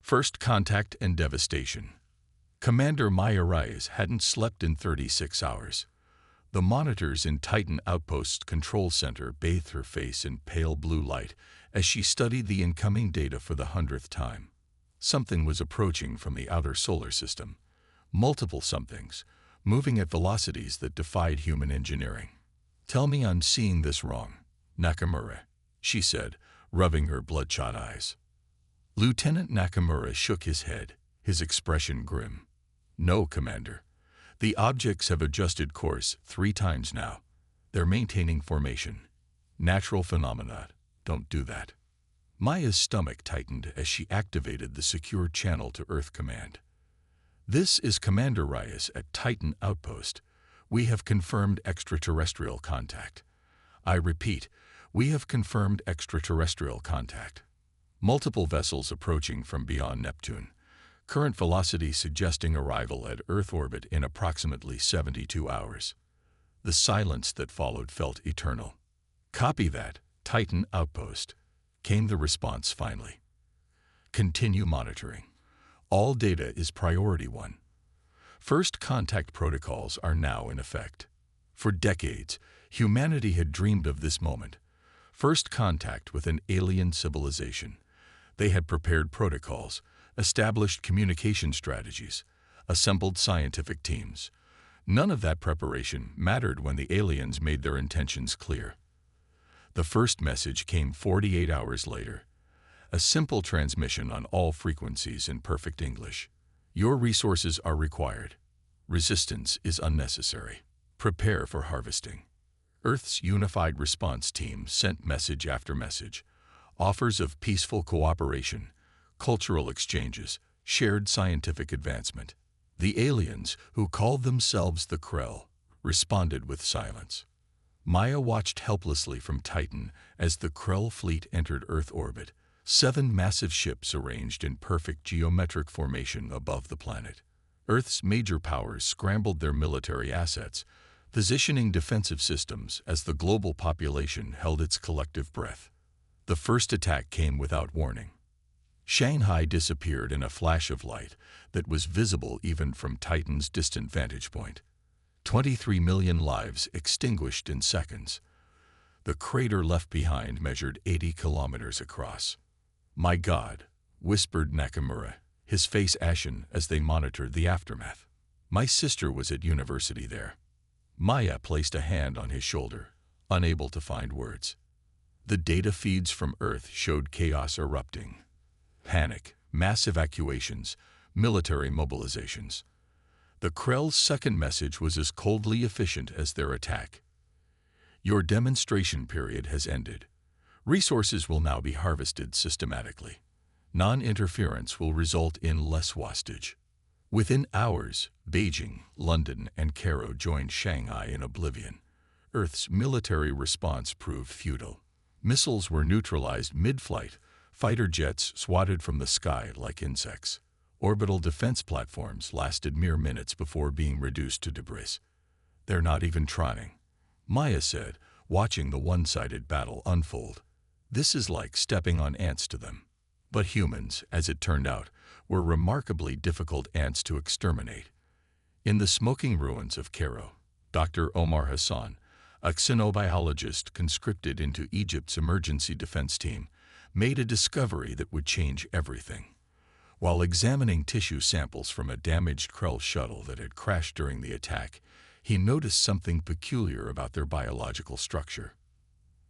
First contact and devastation. Commander Maya Reyes hadn't slept in 36 hours. The monitors in Titan Outpost's control center bathed her face in pale blue light as she studied the incoming data for the 100th time. Something was approaching from the outer solar system. Multiple somethings, moving at velocities that defied human engineering. "Tell me I'm seeing this wrong, Nakamura," she said, rubbing her bloodshot eyes. Lieutenant Nakamura shook his head, his expression grim. "No, Commander. The objects have adjusted course 3 times now. They're maintaining formation. Natural phenomena don't do that." Maya's stomach tightened as she activated the secure channel to Earth Command. "This is Commander Reyes at Titan Outpost. We have confirmed extraterrestrial contact. I repeat, we have confirmed extraterrestrial contact. Multiple vessels approaching from beyond Neptune. Current velocity suggesting arrival at Earth orbit in approximately 72 hours. The silence that followed felt eternal. "Copy that, Titan Outpost," came the response finally. "Continue monitoring. All data is priority 1. First contact protocols are now in effect. For decades, humanity had dreamed of this moment. First contact with an alien civilization. They had prepared protocols, established communication strategies, assembled scientific teams. None of that preparation mattered when the aliens made their intentions clear. The first message came 48 hours later. A simple transmission on all frequencies in perfect English. "Your resources are required. Resistance is unnecessary. Prepare for harvesting." Earth's unified response team sent message after message. Offers of peaceful cooperation, cultural exchanges, shared scientific advancement. The aliens, who called themselves the Krell, responded with silence. Maya watched helplessly from Titan as the Krell fleet entered Earth orbit, 7 massive ships arranged in perfect geometric formation above the planet. Earth's major powers scrambled their military assets, positioning defensive systems as the global population held its collective breath. The first attack came without warning. Shanghai disappeared in a flash of light that was visible even from Titan's distant vantage point. 23 million lives extinguished in seconds. The crater left behind measured 80 kilometers across. "My God," whispered Nakamura, his face ashen as they monitored the aftermath. "My sister was at university there." Maya placed a hand on his shoulder, unable to find words. The data feeds from Earth showed chaos erupting. Panic, mass evacuations, military mobilizations. The Krell's second message was as coldly efficient as their attack. "Your demonstration period has ended. Resources will now be harvested systematically. Non-interference will result in less wastage." Within hours, Beijing, London, and Cairo joined Shanghai in oblivion. Earth's military response proved futile. Missiles were neutralized mid-flight, fighter jets swatted from the sky like insects. Orbital defense platforms lasted mere minutes before being reduced to debris. "They're not even trying," Maya said, watching the one-sided battle unfold. "This is like stepping on ants to them." But humans, as it turned out, were remarkably difficult ants to exterminate. In the smoking ruins of Cairo, Dr. Omar Hassan, a xenobiologist conscripted into Egypt's emergency defense team, made a discovery that would change everything. While examining tissue samples from a damaged Krell shuttle that had crashed during the attack, he noticed something peculiar about their biological structure.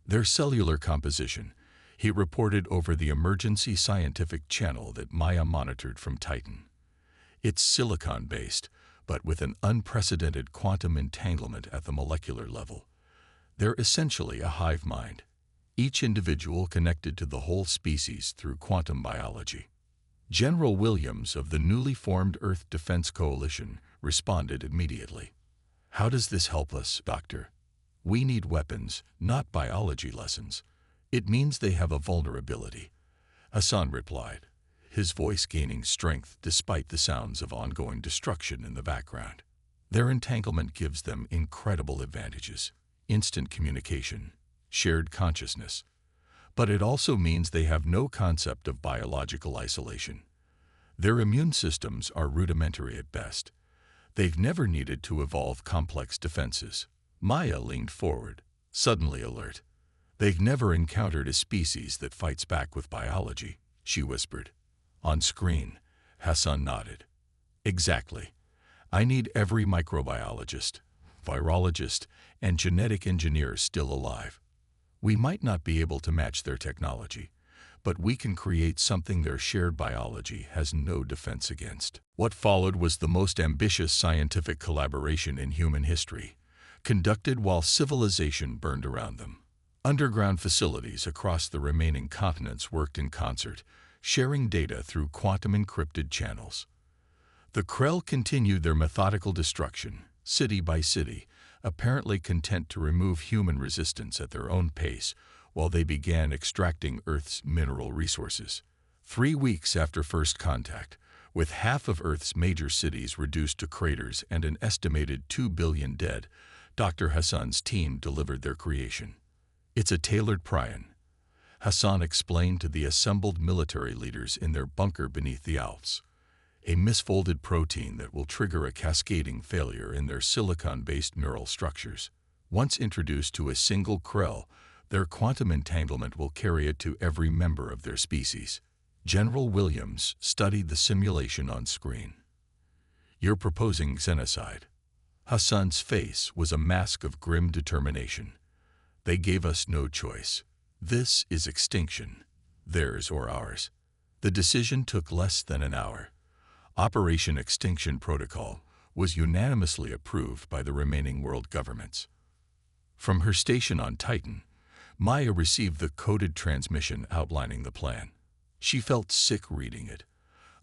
Their cellular composition, he reported over the emergency scientific channel that Maya monitored from Titan. It's silicon-based, but with an unprecedented quantum entanglement at the molecular level. They're essentially a hive mind, each individual connected to the whole species through quantum biology. General Williams of the newly formed Earth Defense Coalition responded immediately. "How does this help us, Doctor? We need weapons, not biology lessons. It means they have a vulnerability," Hassan replied, his voice gaining strength despite the sounds of ongoing destruction in the background. "Their entanglement gives them incredible advantages. Instant communication, shared consciousness. But it also means they have no concept of biological isolation. Their immune systems are rudimentary at best. They've never needed to evolve complex defenses. Maya leaned forward, suddenly alert. They've never encountered a species that fights back with biology, she whispered. On screen, Hassan nodded. Exactly. I need every microbiologist, virologist, and genetic engineer still alive. We might not be able to match their technology, but we can create something their shared biology has no defense against. What followed was the most ambitious scientific collaboration in human history, conducted while civilization burned around them. Underground facilities across the remaining continents worked in concert, sharing data through quantum-encrypted channels. The Krell continued their methodical destruction, city by city, apparently content to remove human resistance at their own pace while they began extracting Earth's mineral resources. 3 weeks after first contact, with half of Earth's major cities reduced to craters and an estimated 2 billion dead, Dr. Hassan's team delivered their creation. It's a tailored prion, Hassan explained to the assembled military leaders in their bunker beneath the Alps. A misfolded protein that will trigger a cascading failure in their silicon-based neural structures. Once introduced to a single Krell, their quantum entanglement will carry it to every member of their species. General Williams studied the simulation on screen. You're proposing xenocide. Hassan's face was a mask of grim determination. They gave us no choice. This is extinction, theirs or ours. The decision took less than an hour. Operation Extinction Protocol was unanimously approved by the remaining world governments. From her station on Titan, Maya received the coded transmission outlining the plan. She felt sick reading it,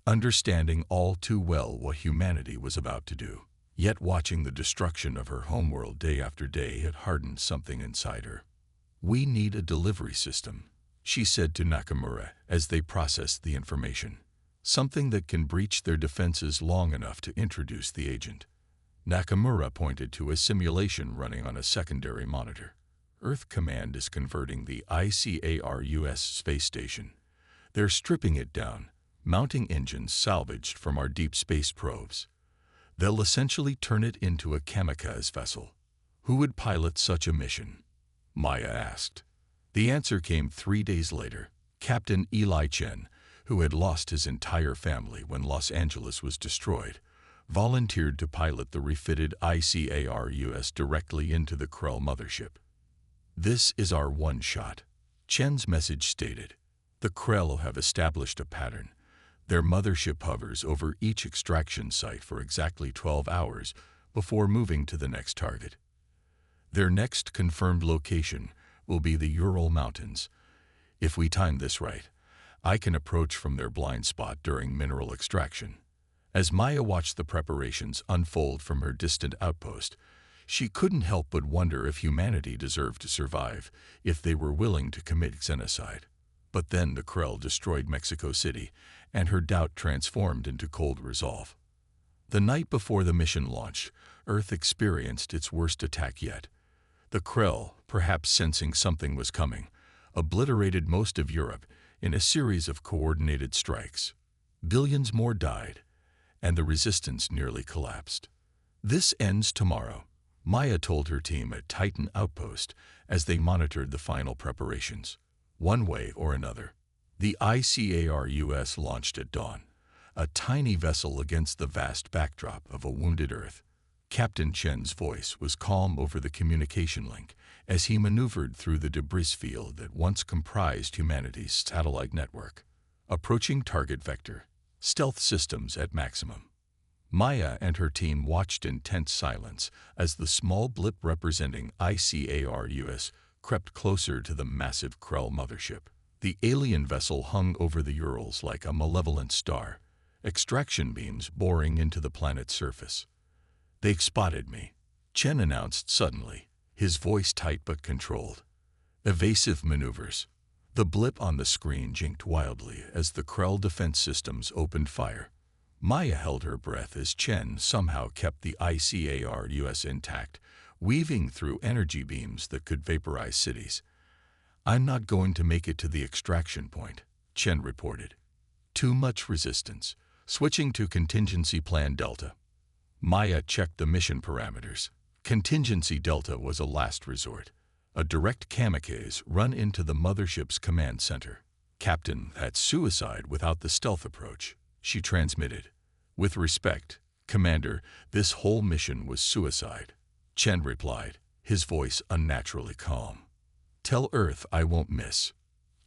understanding all too well what humanity was about to do. Yet watching the destruction of her homeworld day after day had hardened something inside her. We need a delivery system, she said to Nakamura as they processed the information. Something that can breach their defenses long enough to introduce the agent. Nakamura pointed to a simulation running on a secondary monitor. Earth Command is converting the ICAR-US space station. They're stripping it down, mounting engines salvaged from our deep space probes. They'll essentially turn it into a kamikaze vessel. Who would pilot such a mission? Maya asked. The answer came 3 days later. Captain Eli Chen, who had lost his entire family when Los Angeles was destroyed, volunteered to pilot the refitted ICAR-US directly into the Krell mothership. This is our one shot, Chen's message stated. The Krell have established a pattern. Their mothership hovers over each extraction site for exactly 12 hours before moving to the next target. Their next confirmed location will be the Ural Mountains. If we time this right, I can approach from their blind spot during mineral extraction. As Maya watched the preparations unfold from her distant outpost, she couldn't help but wonder if humanity deserved to survive, if they were willing to commit xenocide. But then the Krell destroyed Mexico City, and her doubt transformed into cold resolve. The night before the mission launched, Earth experienced its worst attack yet. The Krell, perhaps sensing something was coming, obliterated most of Europe in a series of coordinated strikes. Billions more died, and the resistance nearly collapsed. This ends tomorrow, Maya told her team at Titan Outpost as they monitored the final preparations. One way or another, the ICAR-US launched at dawn, a tiny vessel against the vast backdrop of a wounded Earth. Captain Chen's voice was calm over the communication link as he maneuvered through the debris field that once comprised humanity's satellite network. Approaching target vector, stealth systems at maximum. Maya and her team watched in tense silence as the small blip representing ICAR-US crept closer to the massive Krell mothership. The alien vessel hung over the Urals like a malevolent star, extraction beams boring into the planet's surface. They've spotted me, Chen announced suddenly, his voice tight but controlled. Evasive maneuvers. The blip on the screen jinked wildly as the Krell defense systems opened fire. Maya held her breath as Chen somehow kept the ICAR-US intact, weaving through energy beams that could vaporize cities. I'm not going to make it to the extraction point, Chen reported. Too much resistance. Switching to Contingency Plan Delta. Maya checked the mission parameters. Contingency Delta was a last resort. A direct kamikaze run into the mothership's command center. "Captain, that's suicide without the stealth approach," she transmitted. "With respect, Commander, this whole mission was suicide," Chen replied, his voice unnaturally calm. "Tell Earth I won't miss."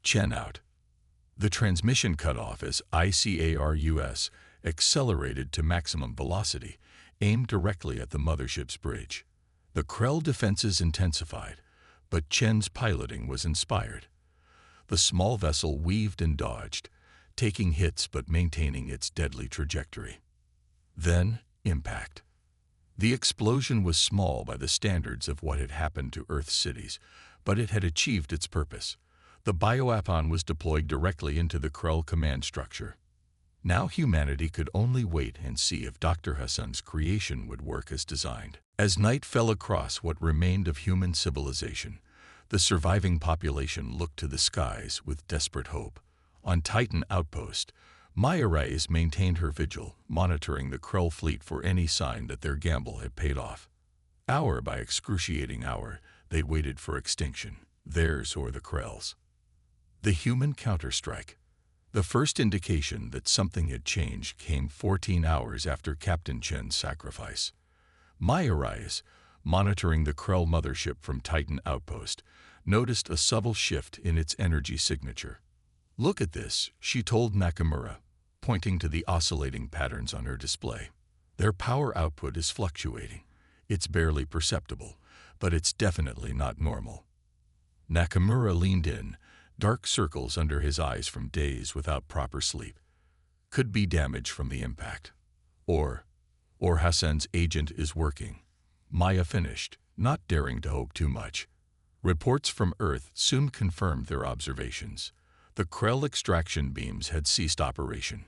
Chen out. The transmission cut off as ICARUS accelerated to maximum velocity, aimed directly at the mothership's bridge. The Krell defenses intensified, but Chen's piloting was inspired. The small vessel weaved and dodged, taking hits but maintaining its deadly trajectory. Then, impact. The explosion was small by the standards of what had happened to Earth's cities, but it had achieved its purpose. The bioweapon was deployed directly into the Krell command structure. Now humanity could only wait and see if Dr. Hassan's creation would work as designed. As night fell across what remained of human civilization, the surviving population looked to the skies with desperate hope. On Titan Outpost, Maya Reyes maintained her vigil, monitoring the Krell fleet for any sign that their gamble had paid off. Hour by excruciating hour, they waited for extinction, theirs or the Krell's. The human counterstrike. The first indication that something had changed came 14 hours after Captain Chen's sacrifice. Maya Reyes, monitoring the Krell mothership from Titan Outpost, noticed a subtle shift in its energy signature. "Look at this," she told Nakamura, pointing to the oscillating patterns on her display. "Their power output is fluctuating. It's barely perceptible, but it's definitely not normal." Nakamura leaned in, dark circles under his eyes from days without proper sleep. Could be damage from the impact. Or Hassan's agent is working. Maya finished, not daring to hope too much. Reports from Earth soon confirmed their observations. The Krell extraction beams had ceased operation.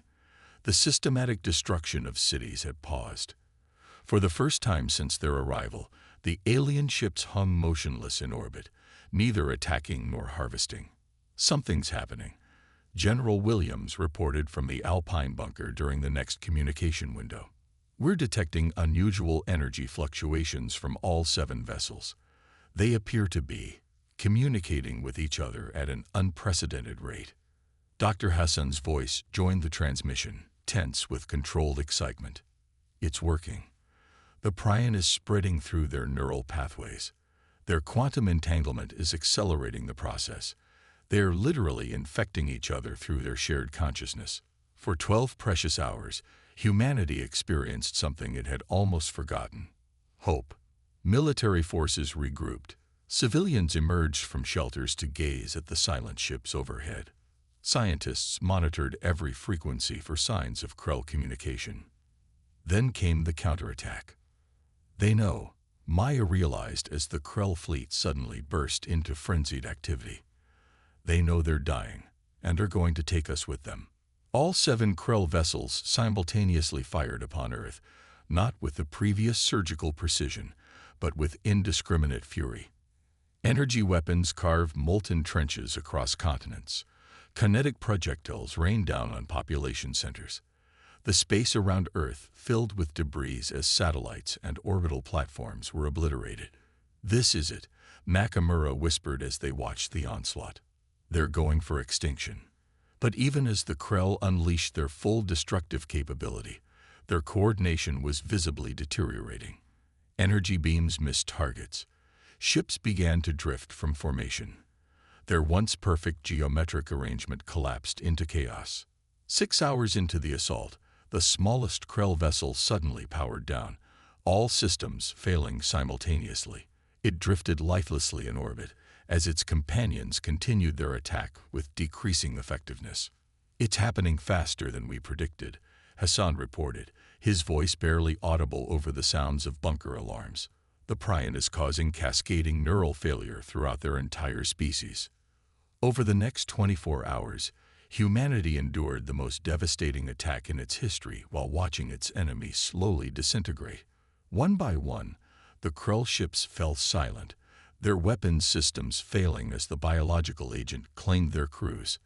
The systematic destruction of cities had paused. For the first time since their arrival, the alien ships hung motionless in orbit, neither attacking nor harvesting. "Something's happening," General Williams reported from the Alpine bunker during the next communication window. "We're detecting unusual energy fluctuations from all 7 vessels. They appear to be communicating with each other at an unprecedented rate." Dr. Hassan's voice joined the transmission, tense with controlled excitement. "It's working. The prion is spreading through their neural pathways. Their quantum entanglement is accelerating the process. They are literally infecting each other through their shared consciousness." For 12 precious hours, humanity experienced something it had almost forgotten: hope. Military forces regrouped. Civilians emerged from shelters to gaze at the silent ships overhead. Scientists monitored every frequency for signs of Krell communication. Then came the counterattack. "They know," Maya realized as the Krell fleet suddenly burst into frenzied activity. "They know they're dying, and are going to take us with them." All 7 Krell vessels simultaneously fired upon Earth, not with the previous surgical precision, but with indiscriminate fury. Energy weapons carved molten trenches across continents. Kinetic projectiles rained down on population centers. The space around Earth filled with debris as satellites and orbital platforms were obliterated. "This is it," Nakamura whispered as they watched the onslaught. "They're going for extinction." But even as the Krell unleashed their full destructive capability, their coordination was visibly deteriorating. Energy beams missed targets. Ships began to drift from formation. Their once perfect geometric arrangement collapsed into chaos. 6 hours into the assault, the smallest Krell vessel suddenly powered down, all systems failing simultaneously. It drifted lifelessly in orbit, as its companions continued their attack with decreasing effectiveness. "It's happening faster than we predicted," Hassan reported, his voice barely audible over the sounds of bunker alarms. "The prion is causing cascading neural failure throughout their entire species." Over the next 24 hours, humanity endured the most devastating attack in its history while watching its enemies slowly disintegrate. One by one, the Krell ships fell silent, their weapons systems failing as the biological agent claimed their crews.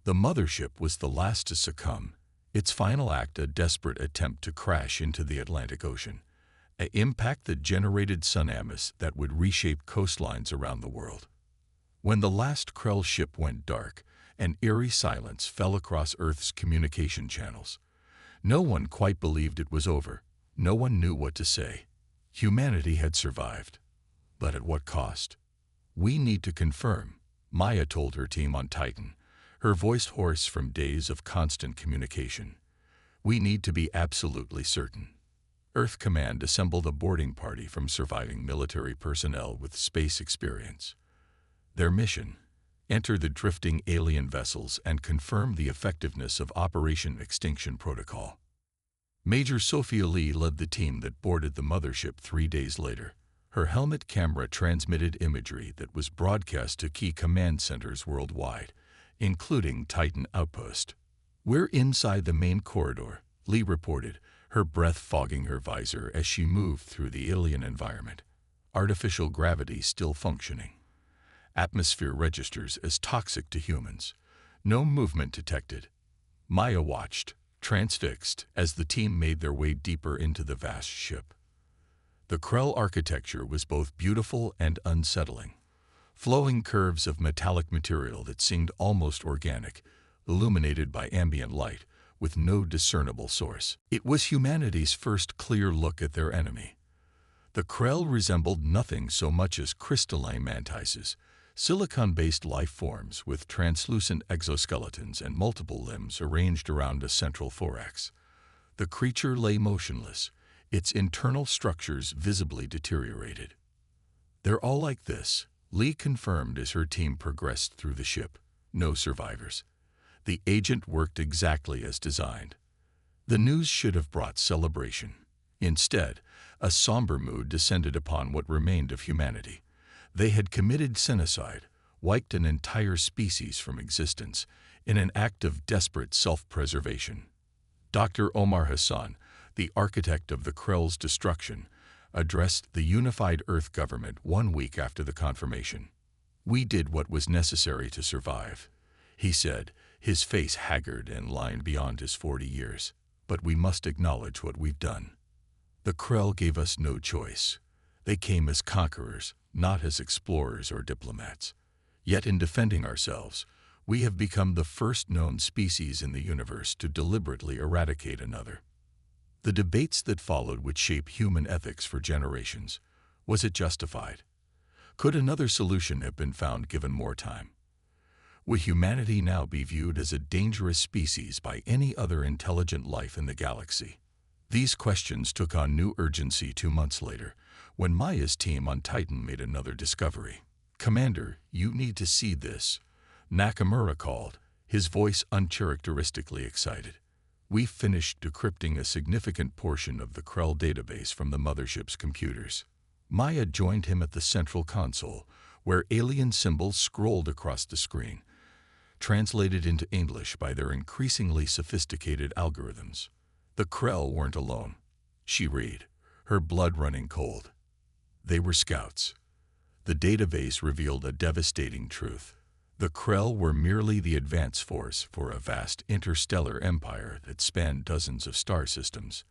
The mothership was the last to succumb, Its final act a desperate attempt to crash into the Atlantic Ocean, an impact that generated tsunamis that would reshape coastlines around the world. When the last Krell ship went dark, an eerie silence fell across Earth's communication channels. No one quite believed it was over. No one knew what to say. Humanity had survived. But at what cost? "We need to confirm," Maya told her team on Titan, her voice hoarse from days of constant communication. "We need to be absolutely certain." Earth Command assembled a boarding party from surviving military personnel with space experience. Their mission: enter the drifting alien vessels and confirm the effectiveness of Operation Extinction Protocol. Major Sophia Lee led the team that boarded the mothership 3 days later. Her helmet camera transmitted imagery that was broadcast to key command centers worldwide, including Titan Outpost. "We're inside the main corridor," Lee reported, her breath fogging her visor as she moved through the alien environment. Artificial gravity still functioning. Atmosphere registers as toxic to humans. No movement detected. Maya watched, transfixed, as the team made their way deeper into the vast ship. The Krell architecture was both beautiful and unsettling. Flowing curves of metallic material that seemed almost organic, illuminated by ambient light, with no discernible source. It was humanity's first clear look at their enemy. The Krell resembled nothing so much as crystalline mantises, silicon-based life forms with translucent exoskeletons and multiple limbs arranged around a central thorax. The creature lay motionless, its internal structures visibly deteriorated. "They're all like this," Lee confirmed as her team progressed through the ship. "No survivors." The agent worked exactly as designed. The news should have brought celebration. Instead, a somber mood descended upon what remained of humanity. They had committed genocide, wiped an entire species from existence, in an act of desperate self-preservation. Dr. Omar Hassan, the architect of the Krell's destruction, addressed the unified Earth government 1 week after the confirmation. "We did what was necessary to survive," he said, his face haggard and lined beyond his 40 years. "But we must acknowledge what we've done. The Krell gave us no choice. They came as conquerors, not as explorers or diplomats. Yet in defending ourselves, we have become the first known species in the universe to deliberately eradicate another." The debates that followed would shape human ethics for generations. Was it justified? Could another solution have been found given more time? Would humanity now be viewed as a dangerous species by any other intelligent life in the galaxy? These questions took on new urgency 2 months later, when Maya's team on Titan made another discovery. "Commander, you need to see this," Nakamura called, his voice uncharacteristically excited. "We've finished decrypting a significant portion of the Krell database from the mothership's computers." Maya joined him at the central console, where alien symbols scrolled across the screen, translated into English by their increasingly sophisticated algorithms. The Krell weren't alone, she read, her blood running cold. They were scouts. The database revealed a devastating truth. The Krell were merely the advance force for a vast interstellar empire that spanned dozens of star systems.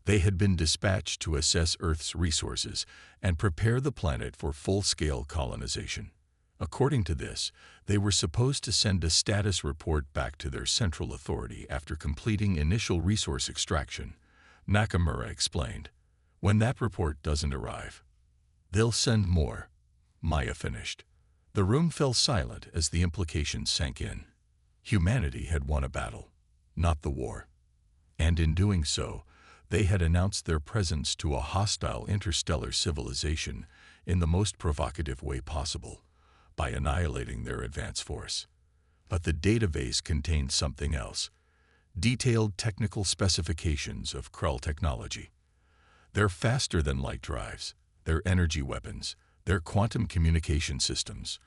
They had been dispatched to assess Earth's resources and prepare the planet for full-scale colonization. According to this, they were supposed to send a status report back to their central authority after completing initial resource extraction, Nakamura explained. "When that report doesn't arrive, they'll send more," Maya finished. The room fell silent as the implications sank in. Humanity had won a battle, not the war. And in doing so, they had announced their presence to a hostile interstellar civilization in the most provocative way possible, by annihilating their advance force. But the database contained something else: detailed technical specifications of Krell technology. Their faster-than-light drives, their energy weapons, their quantum communication systems,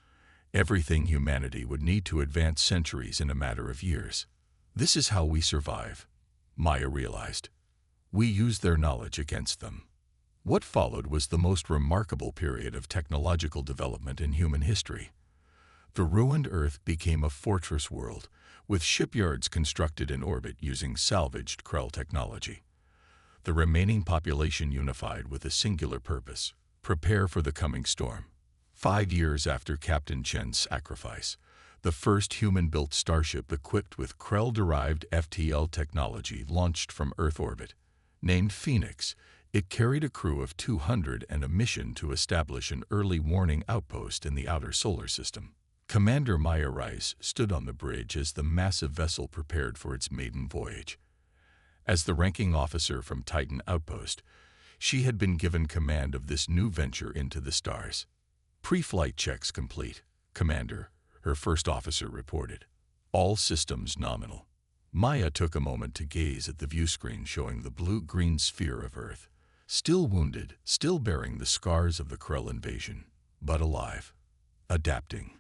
everything humanity would need to advance centuries in a matter of years. "This is how we survive," Maya realized. "We use their knowledge against them." What followed was the most remarkable period of technological development in human history. The ruined Earth became a fortress world, with shipyards constructed in orbit using salvaged Krell technology. The remaining population unified with a singular purpose: prepare for the coming storm. 5 years after Captain Chen's sacrifice, the first human-built starship equipped with Krell-derived FTL technology launched from Earth orbit. Named Phoenix, it carried a crew of 200 and a mission to establish an early warning outpost in the outer solar system. Commander Maya Rice stood on the bridge as the massive vessel prepared for its maiden voyage. As the ranking officer from Titan Outpost, she had been given command of this new venture into the stars. Pre-flight checks complete, Commander, her first officer reported. All systems nominal. Maya took a moment to gaze at the viewscreen showing the blue-green sphere of Earth. Still wounded, still bearing the scars of the Krell invasion, but alive. Adapting.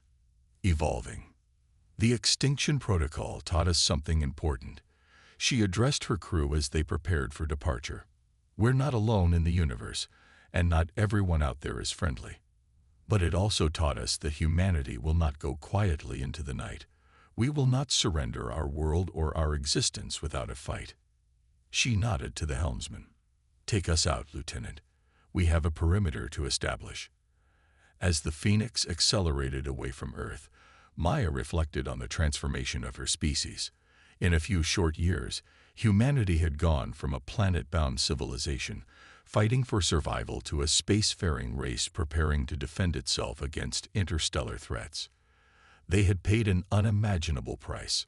Evolving. The extinction protocol taught us something important. She addressed her crew as they prepared for departure. We're not alone in the universe, and not everyone out there is friendly. But it also taught us that humanity will not go quietly into the night. We will not surrender our world or our existence without a fight. She nodded to the helmsman. Take us out, Lieutenant. We have a perimeter to establish. As the Phoenix accelerated away from Earth, Maya reflected on the transformation of her species. In a few short years, humanity had gone from a planet-bound civilization, fighting for survival, to a spacefaring race preparing to defend itself against interstellar threats. They had paid an unimaginable price.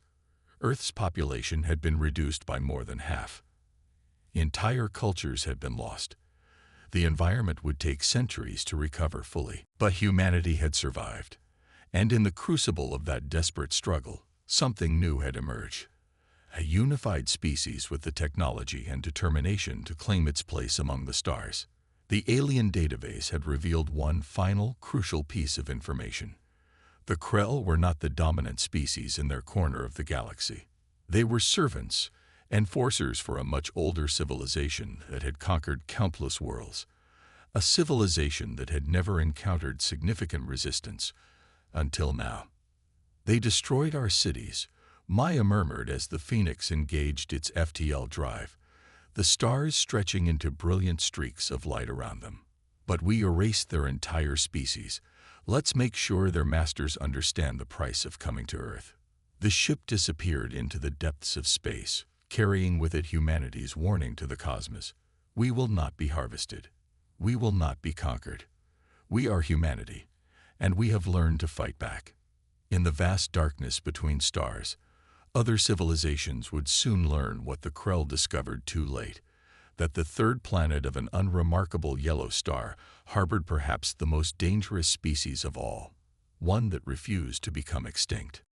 Earth's population had been reduced by more than half. Entire cultures had been lost. The environment would take centuries to recover fully, but humanity had survived. And in the crucible of that desperate struggle, something new had emerged. A unified species with the technology and determination to claim its place among the stars. The alien database had revealed one final, crucial piece of information. The Krell were not the dominant species in their corner of the galaxy. They were servants, enforcers for a much older civilization that had conquered countless worlds. A civilization that had never encountered significant resistance until now. They destroyed our cities, Maya murmured as the Phoenix engaged its FTL drive, the stars stretching into brilliant streaks of light around them. But we erased their entire species. Let's make sure their masters understand the price of coming to Earth. The ship disappeared into the depths of space, carrying with it humanity's warning to the cosmos. We will not be harvested. We will not be conquered. We are humanity, and we have learned to fight back. In the vast darkness between stars, other civilizations would soon learn what the Krell discovered too late, that the third planet of an unremarkable yellow star harbored perhaps the most dangerous species of all, one that refused to become extinct.